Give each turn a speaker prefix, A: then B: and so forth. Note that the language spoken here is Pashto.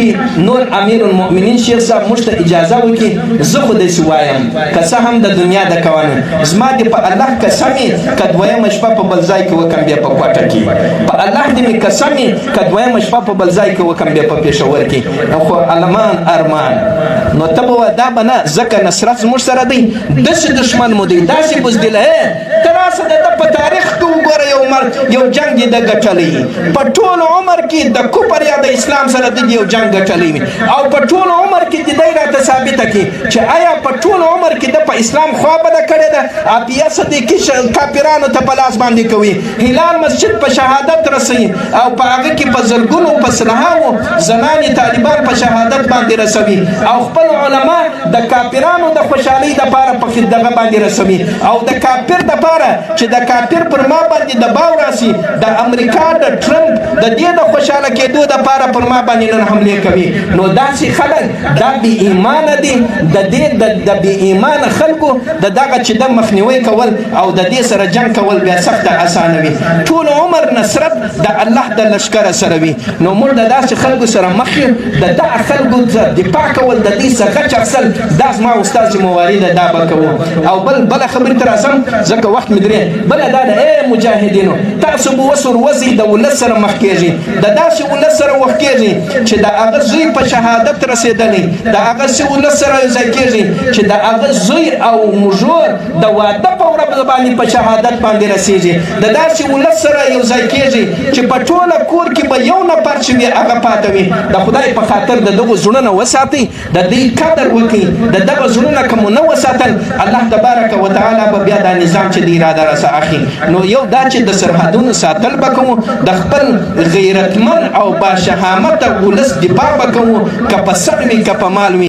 A: چې نور امیر المؤمنین شیخ صاحب موږ ته اجازه وکړي زه خو داسې وایم که څه هم د دنیا د قوانین زما دې په الله قسم وي که دویمه شپه په بل ځای کې وکړم بیا په کوټه کې په الله دې مې قسم وي که دویمه شپه په بل ځای کې وکړم بیا په پېښور کې خو ارمان نو ته به دا به نه ځکه نصرت زموږ سره دی داسې دښمن مو دی داسې بزدله ته راسه د ده په تاریخ کې وګوره یو جنګ یې ده ګټلی په ټول عمر کې د کفر یا د اسلام سره د یو جنګ ګټلی وي او په ټول عمر کې د دی راته ثابته کړي چې آیا په ټول عمر کې د په اسلام خوا بده کړې ده عافیه صدیقي کافرانو ته په لاس باندې کوي هلال مسجد په شهادت رسوي او په هغه کې په زرګونو په سلهاوو زنانې طالبان په شهادت باندې رسوي او خپل علما د کافرانو د خوشحالۍ دپاره په دغه باندې رسوي او د کافر دپاره چې د کافر پر ما باندې دباو راسي د امریکا د ټرمپ د دې د خوشحاله کېدو دپاره پر ما باندې نن حملې کوي نو داسې خلک دا بې ایمانه دي د دې د بې ایمانه خلکو د دغه چې د مخنیوي کول او د دې سره جنګ کول بیا سخته اسانه وي ټول عمر نصرت د الله د لښکره سره وي نو موږ د داسې خلکو سره مخ یو د دغه خلکو دفاع کول د دې څخه غچ اخیستل دا زما استاد ذمواري ده دا به کوو او بله خبرې ته راځم ځکه وخت مې درې بله دا ده ای مجاهدینو تاسو به وس ورځئ د ولس سره مخ کېږئ د داسې ولس سره وخت کېږئ چې د هغه زوی په شهادت رسېدلی د هغه ولس سره یو ځای کېږئ چې د هغه زوی او مژور د واده په ورځ باندې په شهادت باندې رسېږي د داسې ولس سره یو ځای کېږئ چې په ټوله کور کې به یو نفر چې وي هغه پاته وي د خدای په خاطر د دغو زړونه وساتئ د دې قدر وکړئ د دغه زړونه که مو نه وساتل الله تبارک وتعالی به بیا دا نظام چې د اراده راسه اخلي نو یو دا چې د سرحدونو ساتل به کوو د خپل غیرتمن او باشهامته ولس دفاع به کوو که په سر وي که په مال وي